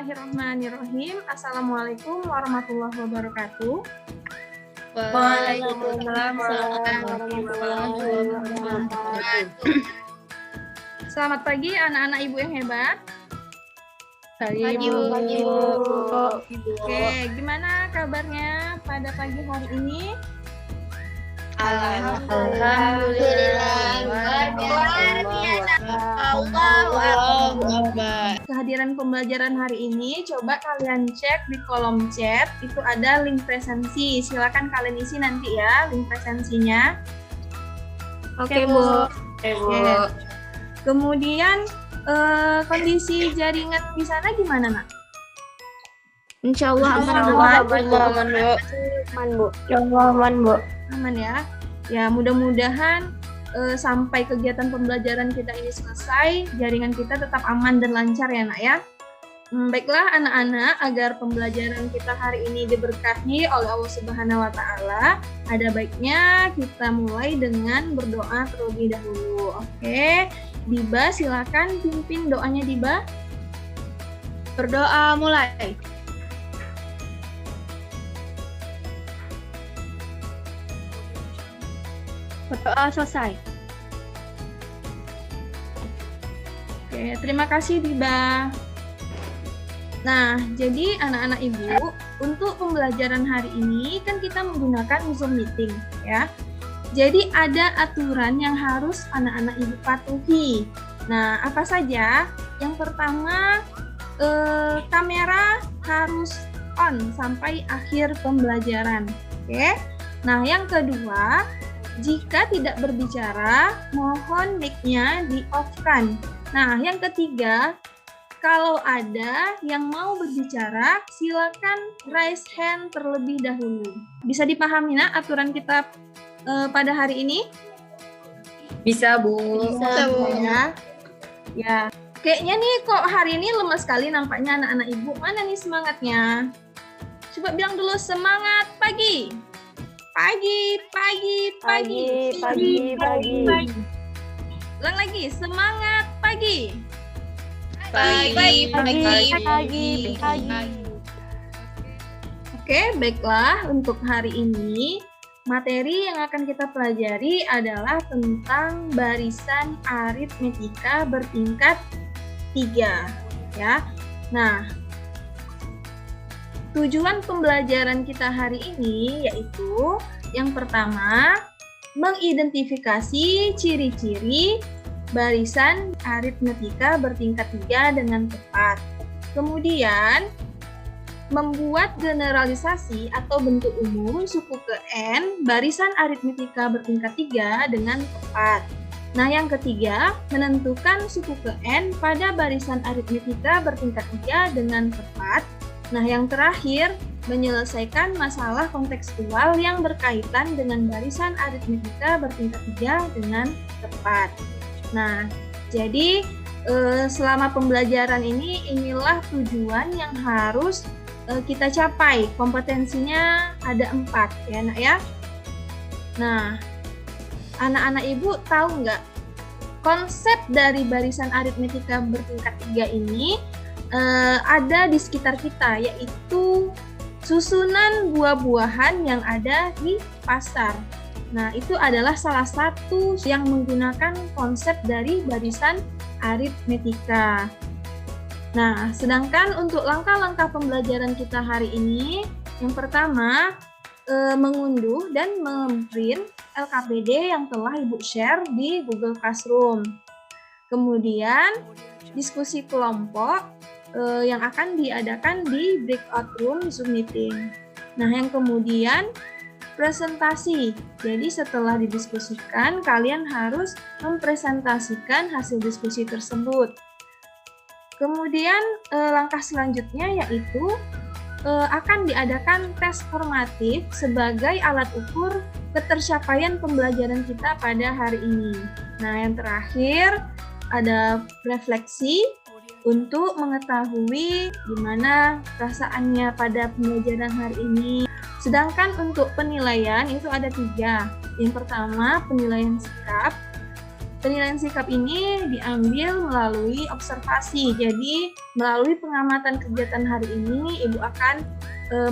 Bismillahirrahmanirrahim. Assalamualaikum warahmatullahi wabarakatuh. Waalaikumsalam warahmatullahi wabarakatuh. Selamat pagi anak-anak ibu yang hebat. Pagi, Bu. Oke, gimana kabarnya pada pagi hari ini? Alhamdulillah. Allahu Akbar. Kehadiran pembelajaran hari ini, coba kalian cek di kolom chat, itu ada link presensi. Silakan kalian isi nanti ya, link presensinya. Oke, Bu. Oke. Kemudian, kondisi jaringan di sana gimana, Nak? Insya Allah aman, Bu. Aman ya. Ya, mudah-mudahan sampai kegiatan pembelajaran kita ini selesai, jaringan kita tetap aman dan lancar ya, Nak ya. Baiklah anak-anak, agar pembelajaran kita hari ini diberkahi oleh Allah Subhanahu wa taala, ada baiknya kita mulai dengan berdoa terlebih dahulu. Oke. Diba, silakan pimpin doanya, Diba. Berdoa mulai. Berdoa selesai. Oke, terima kasih Diba. Nah, jadi anak-anak ibu, untuk pembelajaran hari ini kan kita menggunakan Zoom meeting ya. Jadi ada aturan yang harus anak-anak ibu patuhi. Nah, apa saja? Yang pertama, kamera harus on sampai akhir pembelajaran. Oke. Nah, yang kedua, jika tidak berbicara, mohon mic-nya di-off-kan. Nah, yang ketiga, kalau ada yang mau berbicara, silakan raise hand terlebih dahulu. Bisa dipahami, Nak, aturan kita pada hari ini? Bisa, Bu. Bisa, Bu. Ya. Kayaknya nih kok hari ini lemas sekali nampaknya anak-anak ibu. Mana nih semangatnya? Coba bilang dulu semangat pagi. Pagi. Ulang lagi, semangat pagi. Pagi. Oke, baiklah untuk hari ini materi yang akan kita pelajari adalah tentang barisan aritmetika bertingkat 3 ya. Nah, tujuan pembelajaran kita hari ini yaitu yang pertama, mengidentifikasi ciri-ciri barisan aritmetika bertingkat 3 dengan tepat. Kemudian, membuat generalisasi atau bentuk umum suku ke N barisan aritmetika bertingkat 3 dengan tepat. Nah, yang ketiga, menentukan suku ke N pada barisan aritmetika bertingkat 3 dengan tepat. Nah, yang terakhir, menyelesaikan masalah kontekstual yang berkaitan dengan barisan aritmetika bertingkat 3 dengan tepat. Nah, jadi selama pembelajaran ini, inilah tujuan yang harus kita capai. Kompetensinya ada 4 ya, Nak ya. Nah, anak-anak ibu tahu nggak konsep dari barisan aritmetika bertingkat 3 ini ada di sekitar kita, yaitu susunan buah-buahan yang ada di pasar. Nah, itu adalah salah satu yang menggunakan konsep dari barisan aritmetika. Nah, sedangkan untuk langkah-langkah pembelajaran kita hari ini, yang pertama, mengunduh dan memprint LKPD yang telah Ibu share di Google Classroom. Kemudian, diskusi kelompok yang akan diadakan di breakout room Zoom meeting. Nah, yang kemudian, presentasi. Jadi setelah didiskusikan, kalian harus mempresentasikan hasil diskusi tersebut. Kemudian langkah selanjutnya yaitu akan diadakan tes formatif sebagai alat ukur ketercapaian pembelajaran kita pada hari ini. Nah, yang terakhir ada refleksi untuk mengetahui gimana perasaannya pada pembelajaran hari ini. Sedangkan untuk penilaian itu ada 3. Yang pertama, penilaian sikap. Penilaian sikap ini diambil melalui observasi. Jadi, melalui pengamatan kegiatan hari ini, Ibu akan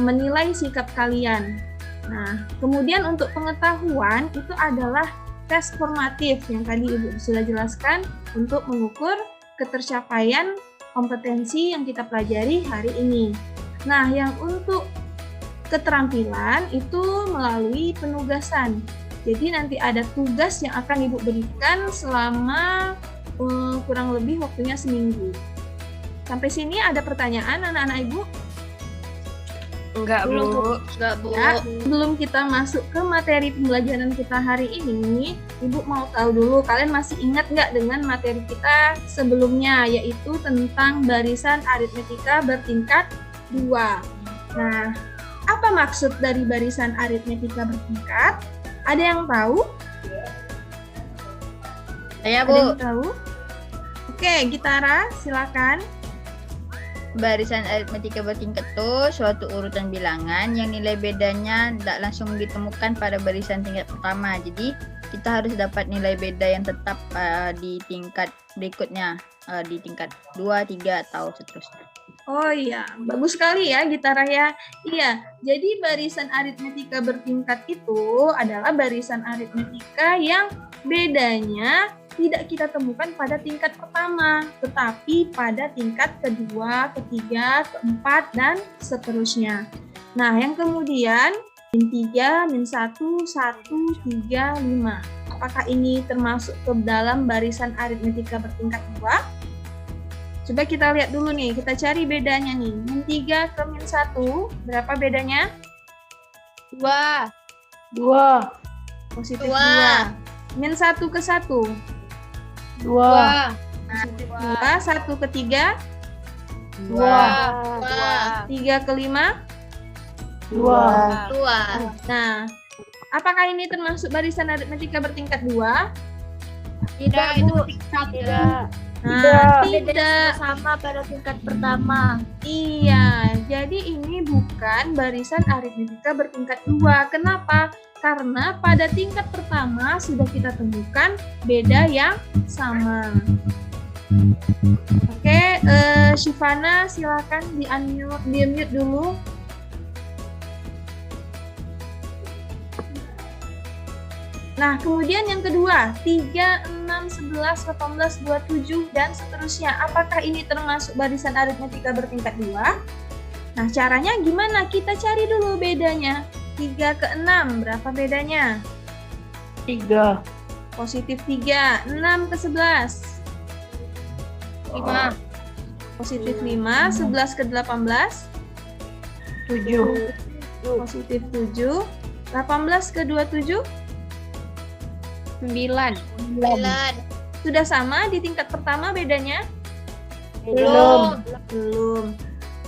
menilai sikap kalian. Nah, kemudian untuk pengetahuan itu adalah tes formatif yang tadi Ibu sudah jelaskan untuk mengukur ketercapaian kompetensi yang kita pelajari hari ini. Nah, yang untuk keterampilan itu melalui penugasan. Jadi nanti ada tugas yang akan Ibu berikan selama kurang lebih waktunya seminggu. Sampai sini ada pertanyaan anak-anak Ibu? Enggak, Bu. Enggak, Bu. Ya, sebelum kita masuk ke materi pembelajaran kita hari ini, Ibu mau tahu dulu, kalian masih ingat nggak dengan materi kita sebelumnya, yaitu tentang barisan aritmetika bertingkat 2. Nah, apa maksud dari barisan aritmetika bertingkat? Ada yang tahu? Saya, Bu. Ada yang tahu? Oke, Gitara, silakan. Barisan aritmetika bertingkat itu suatu urutan bilangan yang nilai bedanya tidak langsung ditemukan pada barisan tingkat pertama. Jadi kita harus dapat nilai beda yang tetap di tingkat berikutnya, di tingkat 2, 3, atau seterusnya. Oh iya, bagus sekali ya Gitara ya. Iya, jadi barisan aritmetika bertingkat itu adalah barisan aritmetika yang bedanya tidak kita temukan pada tingkat pertama, tetapi pada tingkat kedua, ketiga, keempat, dan seterusnya. Nah, yang kemudian min 3, min 1, 1, 3, 5. Apakah ini termasuk ke dalam barisan aritmetika bertingkat 2? Coba kita lihat dulu nih, kita cari bedanya nih. Min 3 ke min 1, berapa bedanya? 2. Positif 2. Min 1 ke 1. 2. Positif 2. 1 ke 3. 2. 3 ke 5. 2. Nah, apakah ini termasuk barisan aritmetika bertingkat 2? Tidak, Bu. Tidak. Nah, tidak. Sama pada tingkat pertama. Iya, jadi ini bukan barisan aritmetika bertingkat 2. Kenapa? Karena pada tingkat pertama sudah kita temukan beda yang sama. Oke, Shivana silakan di-unmute dulu. Nah, kemudian yang kedua, 3, 6, 11, 18, 27, dan seterusnya. Apakah ini termasuk barisan aritmetika bertingkat 2? Nah, caranya gimana? Kita cari dulu bedanya. 3 ke 6, berapa bedanya? 3. Positif 3. 6 ke 11. 5. Positif 5. 11 ke 18. 7. Positif 7. 18 ke 27. 9. Sudah sama di tingkat pertama bedanya? Belum. Belum.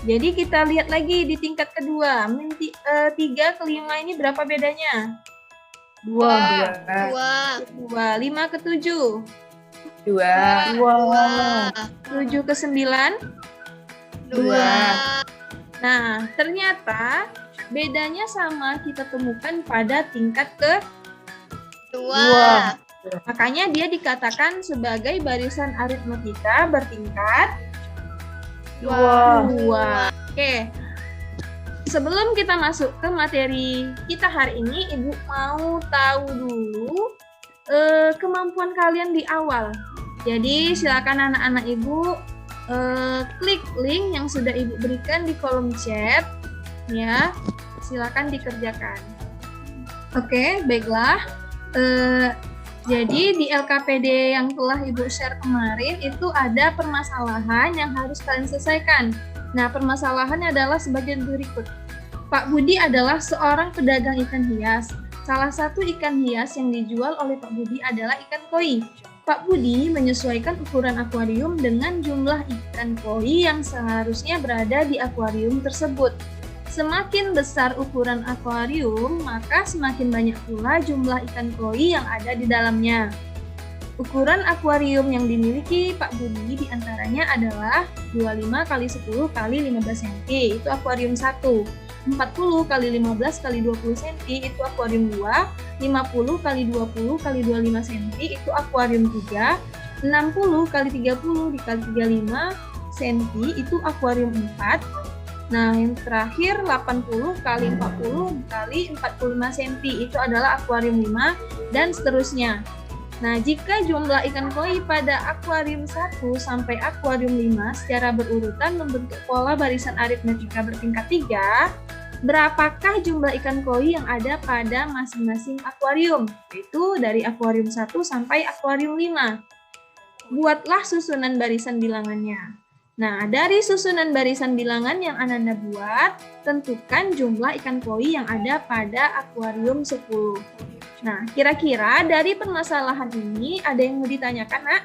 Jadi kita lihat lagi di tingkat kedua. Min 3 ke 5 ini berapa bedanya? 2. 2. 5 ke 7. 2. 7 ke 9. 2. Nah, ternyata bedanya sama kita temukan pada tingkat ke 2. Makanya dia dikatakan sebagai barisan aritmetika bertingkat 2. Oke. Sebelum kita masuk ke materi kita hari ini, Ibu mau tahu dulu kemampuan kalian di awal. Jadi silakan anak-anak Ibu klik link yang sudah Ibu berikan di kolom chat, ya. Silakan dikerjakan. Oke, baiklah. Jadi di LKPD yang telah Ibu share kemarin itu ada permasalahan yang harus kalian selesaikan. Nah, permasalahannya adalah sebagai berikut. Pak Budi adalah seorang pedagang ikan hias. Salah satu ikan hias yang dijual oleh Pak Budi adalah ikan koi. Pak Budi menyesuaikan ukuran akuarium dengan jumlah ikan koi yang seharusnya berada di akuarium tersebut. Semakin besar ukuran akuarium, maka semakin banyak pula jumlah ikan koi yang ada di dalamnya. Ukuran akuarium yang dimiliki Pak Budi diantaranya adalah 25 x 10 x 15 cm, itu akuarium 1. 40 kali 15 kali 20 cm itu akuarium 2, 50 kali 20 kali 25 cm itu akuarium 3, 60 kali 30 dikali 35 cm itu akuarium 4. Nah, yang terakhir 80 kali 40 kali 45 cm itu adalah akuarium 5 dan seterusnya. Nah, jika jumlah ikan koi pada akuarium 1 sampai akuarium 5 secara berurutan membentuk pola barisan aritmetika bertingkat 3, berapakah jumlah ikan koi yang ada pada masing-masing akuarium? Yaitu dari akuarium 1 sampai akuarium 5. Buatlah susunan barisan bilangannya. Nah, dari susunan barisan bilangan yang Ananda buat, tentukan jumlah ikan koi yang ada pada akuarium 10. Nah, kira-kira dari permasalahan ini ada yang mau ditanyakan, Nak?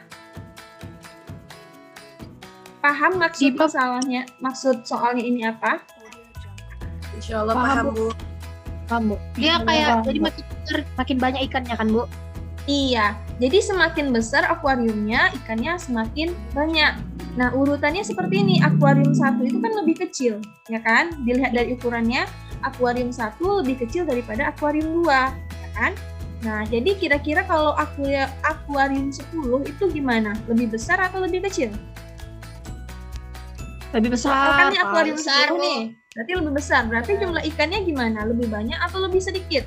Paham maksud masalahnya, maksud soalnya ini apa? Insya Allah paham, Bu. Paham, Bu. Dia kayak jadi makin banyak ikannya kan, Bu? Iya, jadi semakin besar akuariumnya, ikannya semakin banyak. Nah, urutannya seperti ini. Akuarium 1 itu kan lebih kecil, ya kan? Dilihat dari ukurannya, akuarium 1 lebih kecil daripada akuarium 2, ya kan? Nah, jadi kira-kira kalau akuarium 10 itu gimana? Lebih besar atau lebih kecil? Lebih besar. Kan ini akuarium besar, 10 nih. Berarti lebih besar. Berarti jumlah ikannya gimana? Lebih banyak atau lebih sedikit?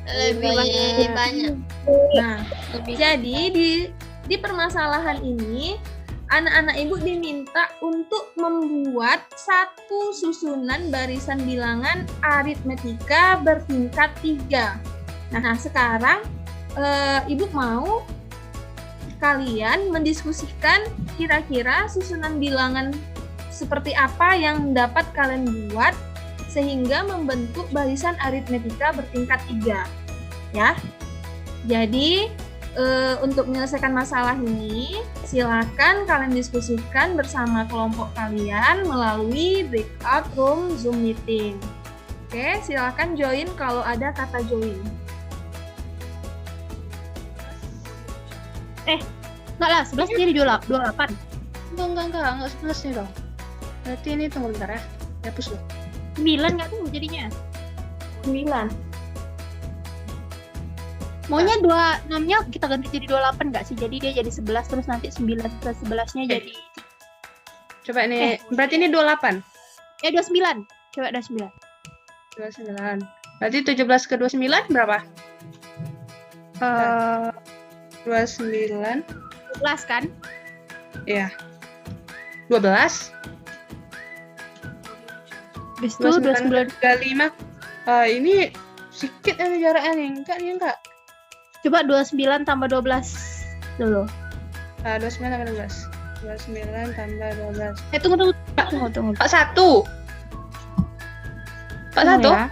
Lebih banyak. Nah, jadi di permasalahan ini anak-anak ibu diminta untuk membuat satu susunan barisan bilangan aritmetika bertingkat 3. Nah, sekarang ibu mau kalian mendiskusikan kira-kira susunan bilangan seperti apa yang dapat kalian buat sehingga membentuk barisan aritmetika bertingkat 3. Ya. Jadi, untuk menyelesaikan masalah ini, silakan kalian diskusikan bersama kelompok kalian melalui breakout room Zoom meeting. Oke, silakan join kalau ada kata join. Enggak lah, 11 jadi 28. Enggak 11 nih dong. Berarti ini tunggu bentar ya. Hapus loh. 9 nggak tuh jadinya? 9. Maunya 26-nya kita ganti jadi 28 nggak sih? Jadi dia jadi 11 terus nanti 9 plus 11-nya jadi Coba nih, berarti ini 28. 29. Coba 29. 29. Berarti 17 ke 29 berapa? 29. 12 kan? Iya. 12. Habis itu 29. 35. Ini sedikit ada jaraknya nih. Enggak. Coba 29 tambah 12 dulu. 29 tambah 12. 29 tambah 12. Tunggu. 41. 41? Ya.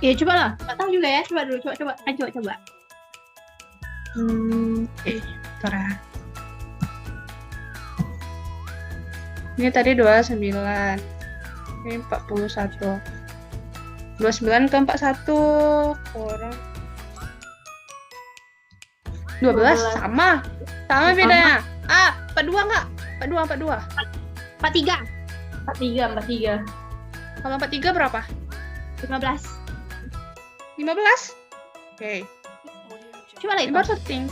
Iya, coba lah. Enggak tahu juga ya. Coba dulu, coba. Bentar ya. Ini tadi 29. Ini 41. 29 ke 41 kurang 12 sama bedanya. 42 enggak? 42. 43. 43. Kalau 43 berapa? 15. 15? Oke. Coba lah itu. Ini setting.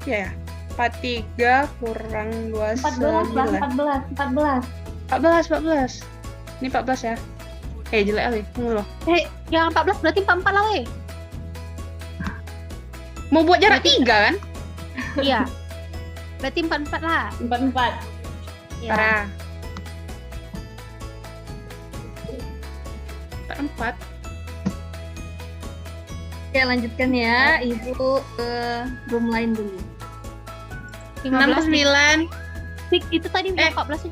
Ya. 43 kurang 29. 14. Ini 14 ya. Jelek kali. Tunggu loh. Yang 14 berarti 44 lah, weh. Mau buat jarak 3 kan? Iya. Berarti 44 lah. 44. Iya. Parah. 44. Oke, lanjutkan ya. Ibu ke room lain dulu. 69. Itu tadi 14 sih.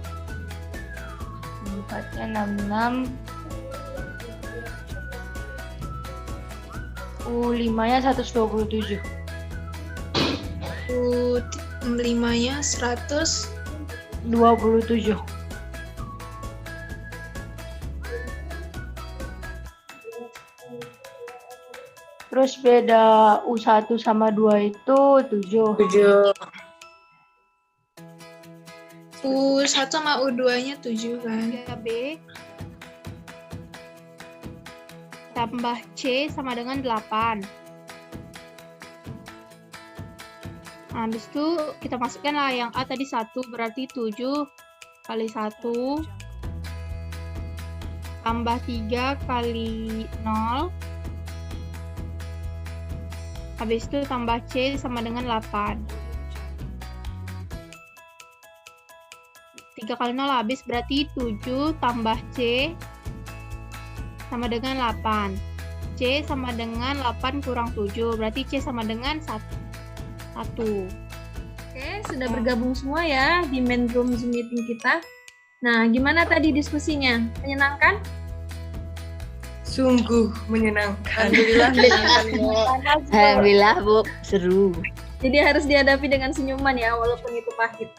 66. 5-nya 127. 5-nya 127. Terus beda U1 sama 2 itu 7. U1 sama U2-nya 7 kan. B. tambah C sama dengan 8. Nah, habis itu kita masukkan lah yang A tadi 1, berarti 7 kali 1 tambah 3 kali 0. Habis itu tambah C sama dengan 8. 3 kali 0 habis, berarti 7 tambah C sama dengan 8. C sama dengan 8 kurang 7, berarti C sama dengan 1. Oke, sudah bergabung semua ya di main room Zoom meeting kita. Nah, gimana tadi diskusinya? Menyenangkan? Sungguh menyenangkan. Alhamdulillah, Bu. Seru. Jadi harus dihadapi dengan senyuman ya, walaupun itu pahit.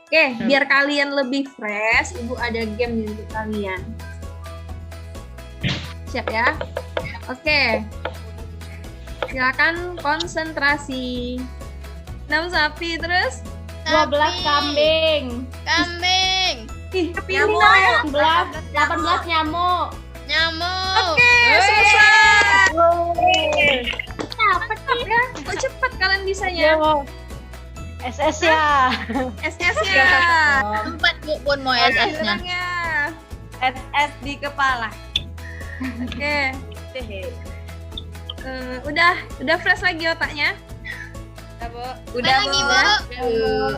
Oke, biar kalian lebih fresh, Ibu ada game nih untuk kalian. Siap ya? Oke. Silakan konsentrasi. 6 sapi terus 12 kambing. Kambing. ih Nyamuk. pindah. 18 nyamuk. Nyamuk. Oke, selesai. Cepat ya. Kok cepat kalian bisanya? SS ya. SS-nya. Empat Bu pun mau SS-nya. Bilangnya. SS di kepala. Oke. Udah fresh lagi otaknya? Udah, Lagi, Bu. Bu.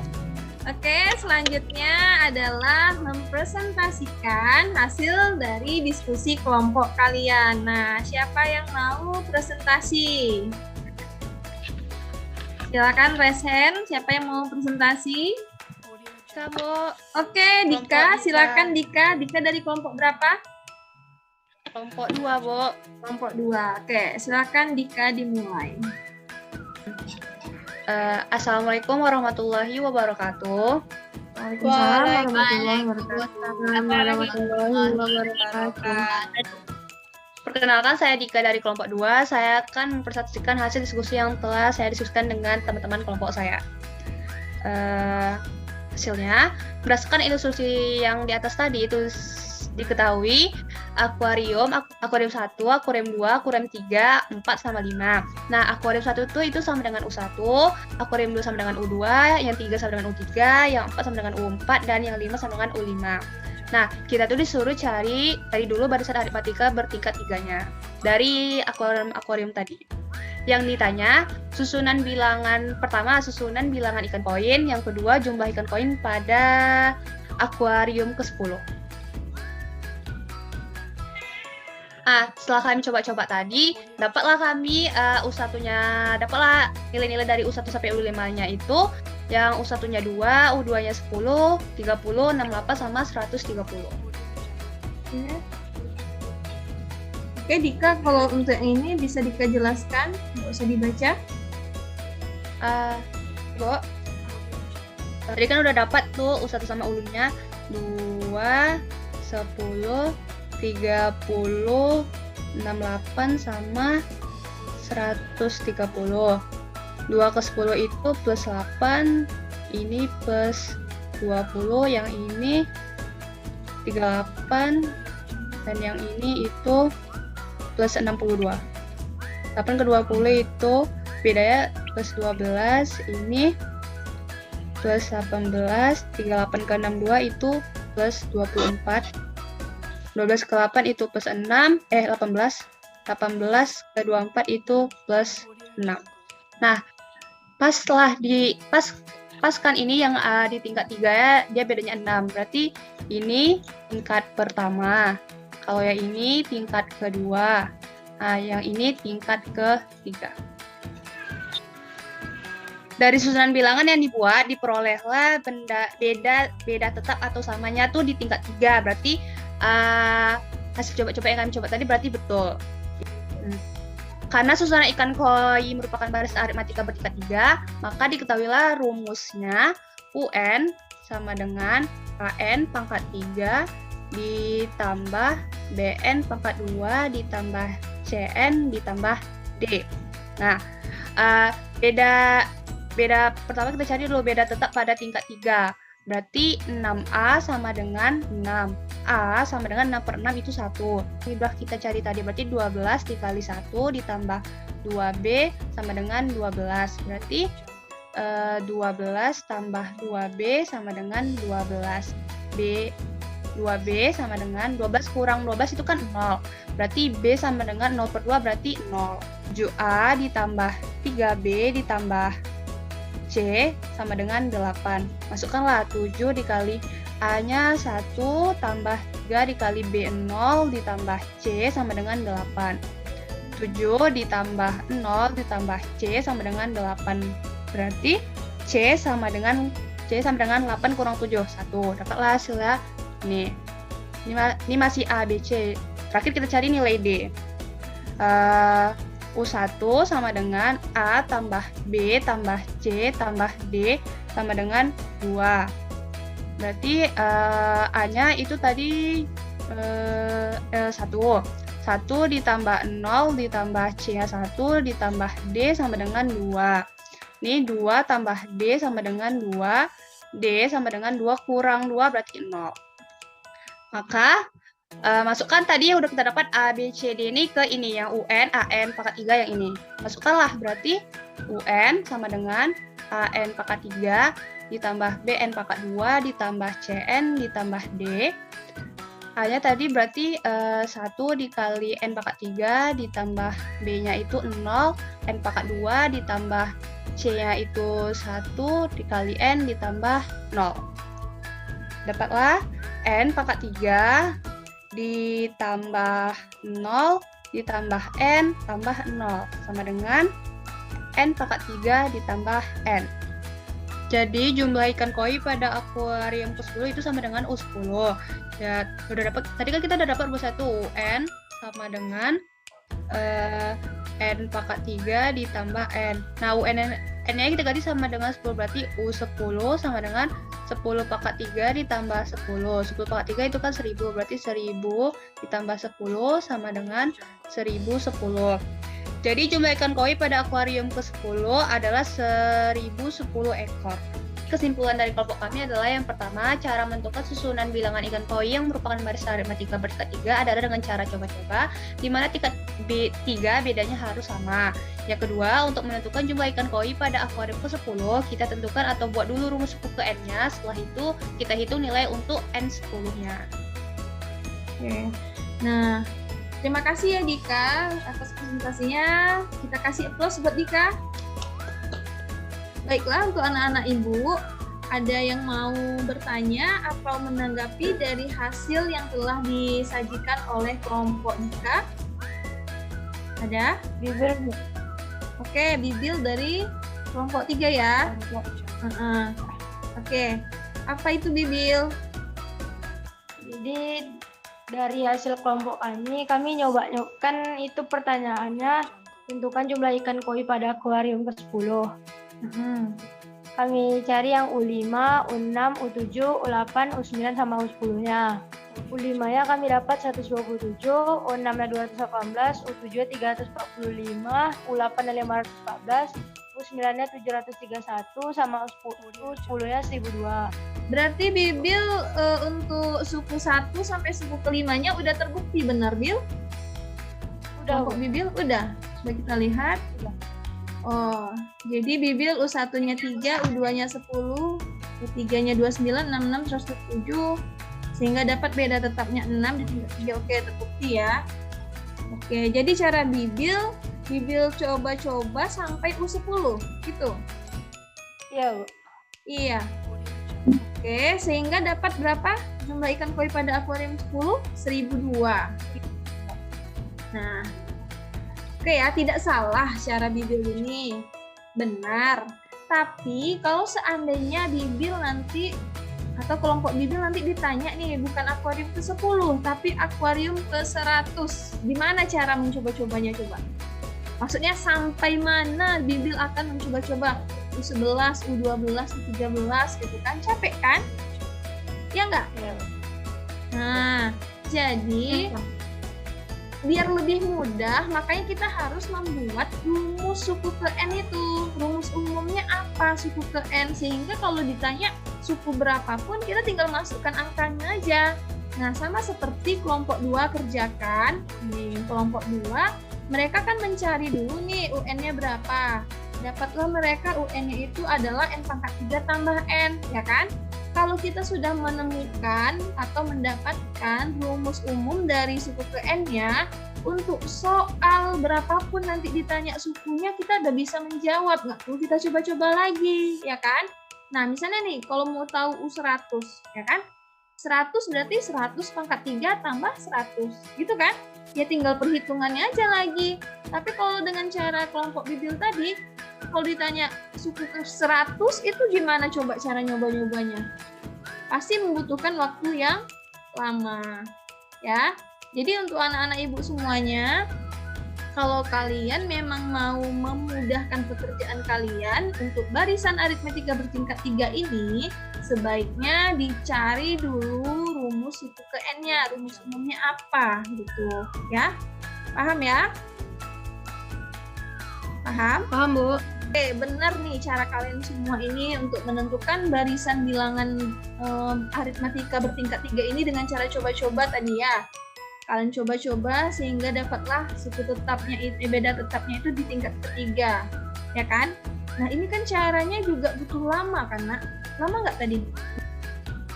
Oke, selanjutnya adalah mempresentasikan hasil dari diskusi kelompok kalian. Nah, siapa yang mau presentasi? Silakan raise hand. Siapa yang mau presentasi? Kamu Oke, Dika, silakan Dika. Dika dari kelompok berapa? kelompok 2, Bu. Kelompok 2. Oke, silakan Dika dimulai. Assalamualaikum warahmatullahi wabarakatuh. Waalaikumsalam warahmatullahi wabarakatuh. Perkenalkan, saya Dika dari kelompok 2. Saya akan mempresentasikan hasil diskusi yang telah saya diskusikan dengan teman-teman kelompok saya. Hasilnya, berdasarkan ilustrasi yang di atas tadi, itu diketahui akuarium 1, akuarium 2, akuarium 3, 4 sama 5. Nah, akuarium 1 itu sama dengan U1, akuarium 2 sama dengan U2, yang 3 sama dengan U3, yang 4 sama dengan U4, dan yang 5 sama dengan U5. Nah, kita tuh disuruh cari dulu barisan aritmatika bertingkat 3-nya dari akuarium tadi. Yang ditanya, susunan bilangan pertama, susunan bilangan ikan koin, yang kedua jumlah ikan koin pada akuarium ke-10. Setelah kami coba-coba tadi, dapatlah kami U1-nya, dapatlah nilai-nilai dari U1 sampai U5-nya itu, yang U1-nya 2, U2-nya 10, 30, 68, sama 130. Oke, Dika, kalau untuk ini bisa Dika jelaskan, nggak usah dibaca. Bu, tadi kan udah dapat tuh U1 sama U-nya 2, 10, 30, 68 sama 130. 2 ke 10 itu plus 8, ini plus 20, yang ini 38, dan yang ini itu plus 62. 8 ke 20 itu bedanya plus 12, ini plus 18, 38 ke 62 itu plus 24. 12 ke 8 itu plus 6, 18. 18 ke 24 itu plus 6. Nah, paskan ini yang di tingkat 3 ya, dia bedanya 6. Berarti ini tingkat pertama. Kalau yang ini tingkat kedua. Yang ini tingkat ketiga. Dari susunan bilangan yang dibuat, diperolehlah beda tetap atau samanya tuh di tingkat 3. Berarti hasil coba-coba yang kami coba tadi berarti betul. Karena susunan ikan koi merupakan baris aritmatika bertingkat 3, maka diketahuilah rumusnya UN sama dengan KN pangkat 3 ditambah BN pangkat 2 ditambah CN ditambah D. Nah, beda pertama kita cari dulu beda tetap pada tingkat 3. Berarti 6A sama dengan 6. A sama dengan 6 per 6 itu 1. Ini udah kita cari tadi, berarti 12 dikali 1 ditambah 2B sama dengan 12. Berarti 12 tambah 2B sama dengan 12. 2B sama dengan 12 kurang 12 itu kan 0. Berarti B sama dengan 0 per 2 berarti 0. 7A ditambah 3B ditambah C sama dengan 8. Masukkanlah 7 dikali A-nya 1 tambah 3 dikali B 0 ditambah C sama dengan 8. 7 ditambah 0 ditambah C sama dengan 8. Berarti C sama dengan 8 kurang 7. 1. Dapatlah hasilnya ini. Ini masih A, B, C. Terakhir kita cari nilai D. U1 sama dengan A tambah B tambah C tambah D sama dengan 2. Berarti A-nya itu tadi 1. 1 ditambah 0 ditambah C-nya 1 ditambah D sama dengan 2. Ini 2 tambah D sama dengan 2. D sama dengan 2 kurang 2 berarti 0. Maka masukkan tadi yang udah kita dapat A, B, C, D ini ke ini yang UN, AN pangkat 3 yang ini. Masukkanlah berarti UN sama dengan AN pangkat 3 ditambah BN pangkat 2 ditambah CN ditambah D. A-nya tadi berarti 1 dikali N pangkat 3 ditambah B-nya itu 0, N pangkat 2 ditambah C-nya itu 1 dikali N ditambah 0. Dapatlah N pangkat 3 ditambah 0 ditambah N tambah 0 sama dengan N pangkat 3 ditambah N. Jadi jumlah ikan koi pada akuarium ke-10 itu sama dengan U10. Ya, udah dapat. Tadi kan kita udah dapat U1 UN sama dengan N pangkat 3 ditambah N. Nah, N-nya kita ganti sama dengan 10, berarti U10 sama dengan 10 pangkat 3 ditambah 10. 10 pangkat 3 itu kan 1000, berarti 1000 ditambah 10 sama dengan 1010. Jadi jumlah ikan koi pada akuarium ke-10 adalah 1010 ekor. Kesimpulan dari kelompok kami adalah yang pertama, cara menentukan susunan bilangan ikan koi yang merupakan barisan aritmatika bertingkat 3 adalah dengan cara coba-coba, di mana tingkat B3 bedanya harus sama. Yang kedua, untuk menentukan jumlah ikan koi pada akuarium ke-10, kita tentukan atau buat dulu rumus suku ke N-nya, setelah itu kita hitung nilai untuk N10-nya. Oke. Nah, terima kasih ya Dika atas presentasinya. Kita kasih applause buat Dika. Baiklah, untuk anak-anak ibu, ada yang mau bertanya atau menanggapi dari hasil yang telah disajikan oleh kelompok Dika? Ada? Bibil. Oke, Bibil dari kelompok 3 ya. Oke, apa itu Bibil? Jadi dari hasil kelompok kami nyoba kan itu pertanyaannya, tentukan jumlah ikan koi pada akuarium ke-10. Kami cari yang U5, U6, U7, U8, U9 sama U10-nya. U5-nya kami dapat 127, U6-nya 218, U7-nya 345, U8-nya 514, U9-nya 731, sama U10-nya 1002. Berarti Bibil untuk suku 1 sampai suku ke-5-nya udah terbukti benar, Bil? Udah, Kelompok Bibil udah. Coba kita lihat. Oh, jadi Bibil U1-nya 3, U2-nya 10, U3-nya 29, 66, 107, sehingga dapat beda tetapnya 6 di tingkat 3. Oke, terbukti ya. Oke, jadi cara Bibil coba-coba sampai U10, gitu? iya Bu. Iya. Oke, sehingga dapat berapa jumlah ikan koi pada akuarium 10? 1002. Nah, oke ya, tidak salah cara Bibil ini. Benar. Tapi kalau seandainya Bibil nanti atau kelompok Bibil nanti ditanya nih, bukan akuarium ke-10, tapi akuarium ke-100. Gimana cara mencoba-cobanya coba? Maksudnya sampai mana Bibil akan mencoba-coba? U11, U12, U13 gitu kan. Capek kan? Ya enggak? Iya. Nah, jadi biar lebih mudah, makanya kita harus membuat rumus suku ke N itu. Rumus umumnya apa suku ke N? Sehingga kalau ditanya suku berapapun kita tinggal masukkan angkanya aja. Nah, sama seperti kelompok 2 kerjakan. Di kelompok 2, mereka kan mencari dulu nih UN-nya berapa. Dapatlah mereka UN-nya itu adalah N pangkat 3 tambah N, ya kan? Kalau kita sudah menemukan atau mendapatkan rumus umum dari suku ke N-nya, untuk soal berapapun nanti ditanya sukunya, kita udah bisa menjawab. Nggak perlu kita coba-coba lagi, ya kan? Nah, misalnya nih, kalau mau tahu U100, ya kan? 100 berarti 100 pangkat 3 tambah 100, gitu kan? Ya tinggal perhitungannya aja lagi. Tapi kalau dengan cara kelompok Bibil tadi, kalau ditanya suku ke 100 itu gimana coba cara nyoba-nyobanya? Pasti membutuhkan waktu yang lama, ya. Jadi untuk anak-anak ibu semuanya, kalau kalian memang mau memudahkan pekerjaan kalian untuk barisan aritmetika bertingkat 3 ini, sebaiknya dicari dulu rumus suku ke N-nya, rumus umumnya apa gitu, ya. Paham ya? Paham? Paham, Bu. Oke, benar nih cara kalian semua ini untuk menentukan barisan bilangan aritmetika bertingkat 3 ini dengan cara coba-coba tadi ya. Kalian coba-coba sehingga dapatlah suku tetapnya, beda tetapnya itu di tingkat ketiga, ya kan? Nah, ini kan caranya juga butuh lama kan, Nak? Lama nggak tadi?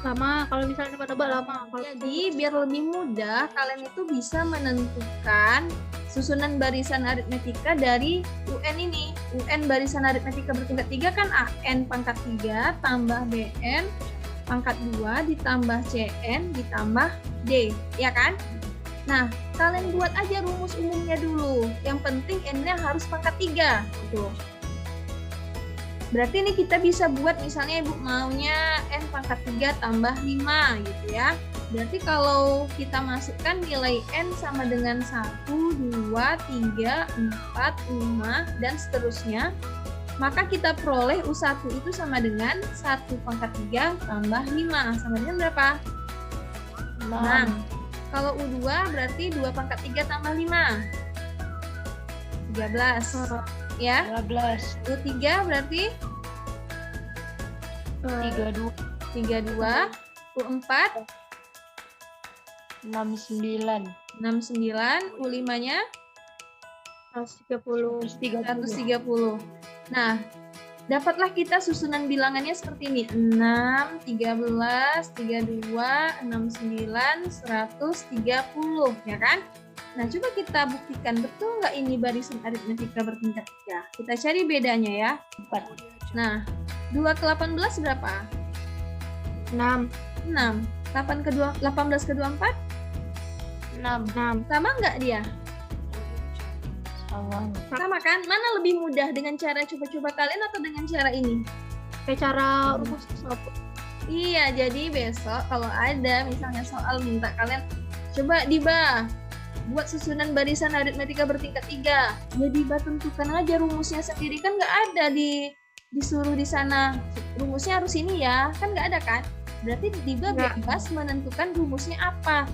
Lama, kalau misalnya nebak-nebak lama. Jadi, biar lebih mudah, kalian itu bisa menentukan susunan barisan aritmetika dari UN ini. UN barisan aritmetika bertingkat 3 kan AN pangkat 3 tambah BN pangkat 2 ditambah CN ditambah D, ya kan? Nah, kalian buat aja rumus umumnya dulu. Yang penting N-nya harus pangkat 3. Gitu. Berarti ini kita bisa buat misalnya Ibu maunya N pangkat 3 tambah 5 gitu ya. Berarti kalau kita masukkan nilai N sama dengan 1, 2, 3, 4, 5, dan seterusnya, maka kita peroleh U1 itu sama dengan 1 pangkat 3 tambah 5. Sama dengan berapa? 6. Kalau U2 berarti 2 pangkat 3 tambah 5. 13. Ya. 15. U3 berarti 32. 32. U4 69. 69. U5-nya 130. 130. Nah, dapatlah kita susunan bilangannya seperti ini. 6, 13, 32, 69, 130, ya kan? Nah, coba kita buktikan betul nggak ini barisan aritmetika bertingkat 3. Kita cari bedanya ya. 4. Nah, 2 ke 18 berapa? 6. 6. 18 ke 24? 6. Sama nggak dia? Sama. Sama kan? Mana lebih mudah dengan cara coba-coba kalian atau dengan cara ini? Kayak cara rumus satu. Iya, jadi besok kalau ada misalnya soal minta kalian coba Diba buat susunan barisan aritmetika bertingkat 3. Ya Diba tentukan aja rumusnya sendiri, kan nggak ada disuruh di sana rumusnya harus ini ya, kan nggak ada kan? Berarti Diba bebas menentukan rumusnya apa.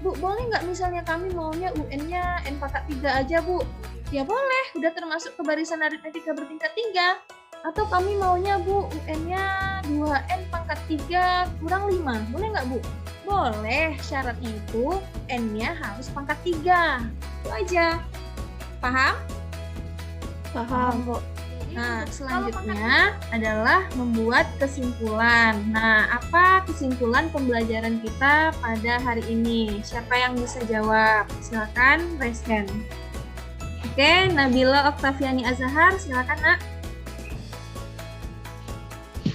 Bu, boleh nggak misalnya kami maunya UN-nya N pangkat 3 aja, Bu? Ya boleh, udah termasuk ke barisan aritmetika bertingkat 3. Atau kami maunya, Bu, UN-nya 2N pangkat 3 kurang 5. Boleh nggak, Bu? Boleh, syaratnya itu N-nya harus pangkat 3. Itu aja. Paham? Paham, Bu. Nah, selanjutnya adalah membuat kesimpulan. Nah, apa kesimpulan pembelajaran kita pada hari ini? Siapa yang bisa jawab? Silakan raise hand. Oke, Nabila Oktaviani Azhar, silakan, Nak.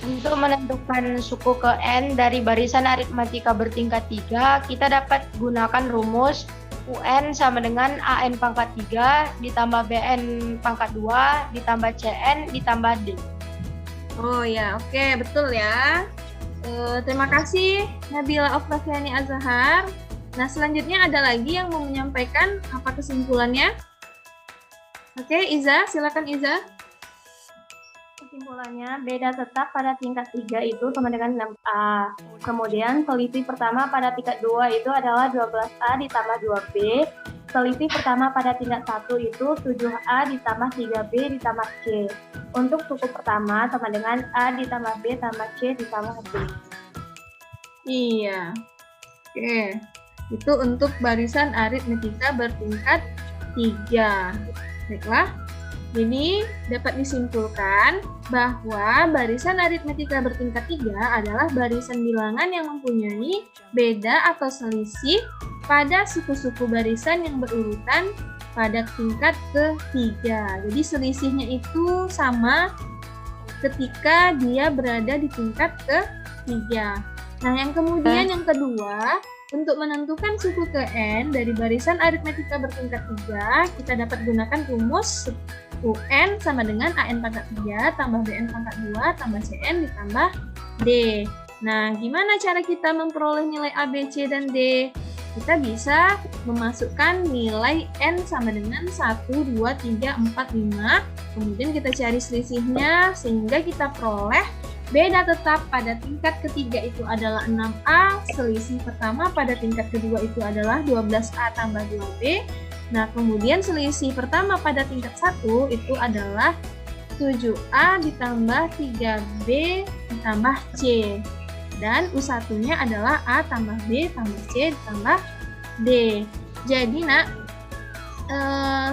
Untuk menentukan suku ke N dari barisan aritmetika bertingkat 3, kita dapat gunakan rumus UN sama dengan AN pangkat 3 ditambah BN pangkat 2 ditambah CN ditambah D. Oh ya, oke, betul ya. Terima kasih Nabila Oktaviani Azhar. Nah, selanjutnya ada lagi yang mau menyampaikan apa kesimpulannya? Oke, Iza, silakan Iza. Kesimpulannya, beda tetap pada tingkat 3 itu sama dengan 6A. Kemudian selisih pertama pada tingkat 2 itu adalah 12A ditambah 2B. selisih pertama pada tingkat 1 itu 7A ditambah 3B ditambah C. Untuk suku pertama sama dengan A ditambah B tambah C ditambah D. Iya. Oke. Itu untuk barisan aritmetika bertingkat 3. Baiklah. Jadi, dapat disimpulkan bahwa barisan aritmetika bertingkat 3 adalah barisan bilangan yang mempunyai beda atau selisih pada suku-suku barisan yang berurutan pada tingkat ketiga. Jadi, selisihnya itu sama ketika dia berada di tingkat ketiga. Nah, yang kemudian yang kedua, untuk menentukan suku ke N dari barisan aritmetika bertingkat 3, kita dapat gunakan rumus UN sama dengan AN pangkat 3 tambah BN pangkat 2 tambah CN ditambah D. Nah, gimana cara kita memperoleh nilai A, B, C, dan D? Kita bisa memasukkan nilai N sama dengan 1, 2, 3, 4, 5. Kemudian kita cari selisihnya sehingga kita peroleh beda tetap pada tingkat ketiga itu adalah 6A, selisih pertama pada tingkat kedua itu adalah 12A tambah 2B. Nah, kemudian selisih pertama pada tingkat 1 itu adalah 7A ditambah 3B ditambah C. Dan U1-nya adalah A tambah B tambah C ditambah D. Jadi, Nak,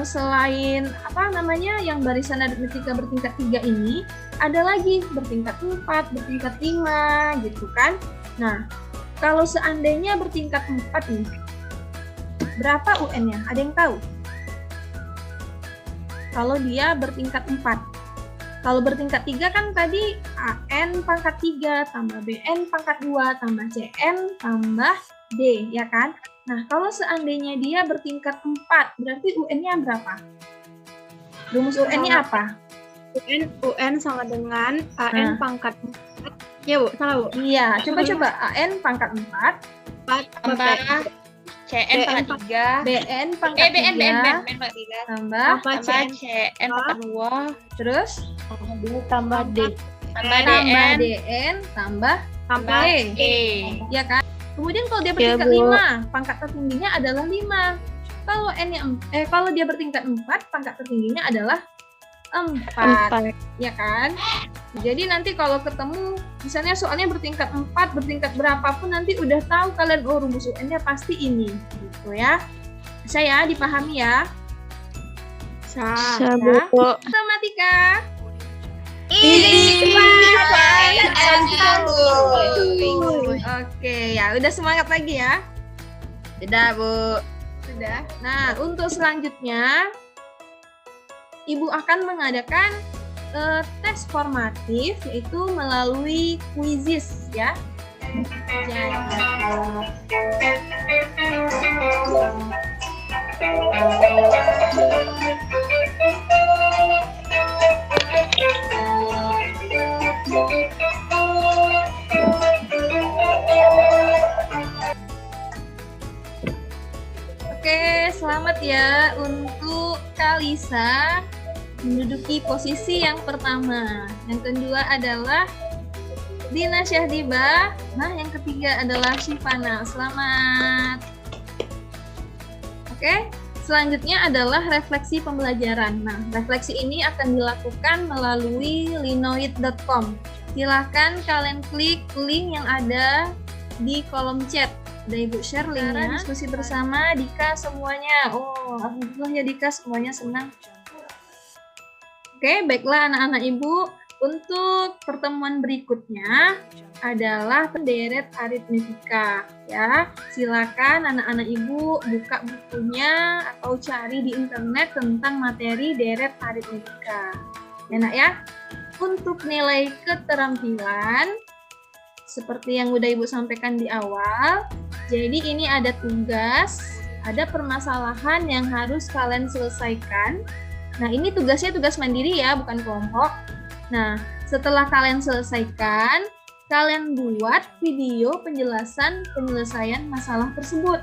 selain yang barisan aritmetika bertingkat 3 ini, ada lagi bertingkat 4, bertingkat 5 gitu kan. Nah, kalau seandainya bertingkat 4 nih, berapa UN-nya? Ada yang tahu? Kalau dia bertingkat 4. Kalau bertingkat 3 kan tadi AN pangkat 3 tambah BN pangkat 2 tambah CN tambah D, ya kan? Nah, kalau seandainya dia bertingkat 4, berarti UN-nya berapa? Rumus UN-nya apa? UN sama dengan AN pangkat 4. Ya, Bu, salah, Bu. Iya, coba AN pangkat 4 tambah CN pangkat 3, BN pangkat 3 tambah CN pangkat 2, terus tambah D. tambah DN tambah E. Ya kan? Kemudian kalau dia bertingkat Bu. 5, pangkat tertingginya adalah 5. Kalau dia bertingkat 4, pangkat tertingginya adalah 4. Ya kan? Jadi nanti kalau ketemu misalnya soalnya bertingkat 4, bertingkat berapapun nanti udah tahu kalian, oh rumus UN-nya pasti ini gitu ya. Bisa ya, dipahami ya? Bisa. Bu. Matematika. Oke, ya udah semangat lagi ya. Sudah, Bu. Sudah. Nah, untuk selanjutnya Ibu akan mengadakan tes formatif yaitu melalui quizzes ya. Oke, selamat ya untuk Kalisa menduduki posisi yang pertama. Yang kedua adalah Dina Syahdiba. Nah, yang ketiga adalah Syifana. Selamat. Oke, selanjutnya adalah refleksi pembelajaran. Nah, refleksi ini akan dilakukan melalui linoid.com. Silahkan kalian klik link yang ada di kolom chat. Udah Ibu share linknya. Diskusi bersama Dika semuanya. Oh, alhamdulillah ya Dika, semuanya senang. Oke, baiklah anak-anak Ibu. Untuk pertemuan berikutnya adalah penderet aritmetika ya. Silakan anak-anak Ibu buka bukunya atau cari di internet tentang materi deret aritmetika. Ya, Nak ya. Untuk nilai keterampilan seperti yang udah Ibu sampaikan di awal, jadi ini ada tugas, ada permasalahan yang harus kalian selesaikan. Nah, ini tugasnya tugas mandiri ya, bukan kelompok. Nah, setelah kalian selesaikan, kalian buat video penjelasan penyelesaian masalah tersebut.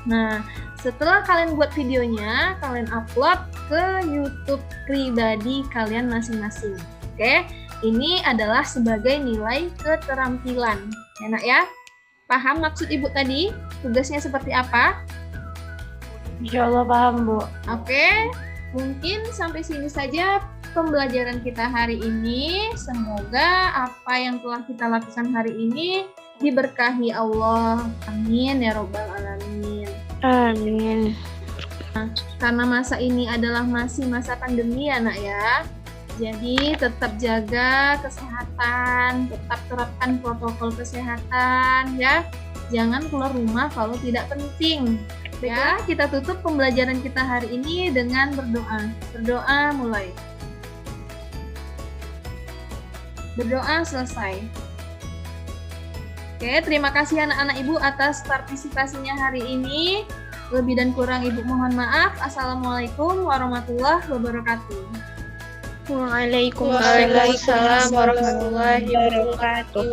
Nah, setelah kalian buat videonya, kalian upload ke YouTube pribadi kalian masing-masing. Oke, ini adalah sebagai nilai keterampilan. Enak ya? Paham maksud Ibu tadi? Tugasnya seperti apa? Insya Allah paham, Bu. Oke, mungkin sampai sini saja pembelajaran kita hari ini. Semoga apa yang telah kita lakukan hari ini diberkahi Allah. Amin ya robbal alamin. Amin. Karena masa ini adalah masih masa pandemi ya nak ya. Jadi tetap jaga kesehatan, tetap terapkan protokol kesehatan ya. Jangan keluar rumah kalau tidak penting. Ya, kita tutup pembelajaran kita hari ini dengan berdoa. Berdoa mulai. Berdoa selesai. Oke, terima kasih anak-anak Ibu atas partisipasinya hari ini. Lebih dan kurang Ibu mohon maaf. Assalamualaikum warahmatullahi wabarakatuh. Waalaikumsalam warahmatullahi wabarakatuh.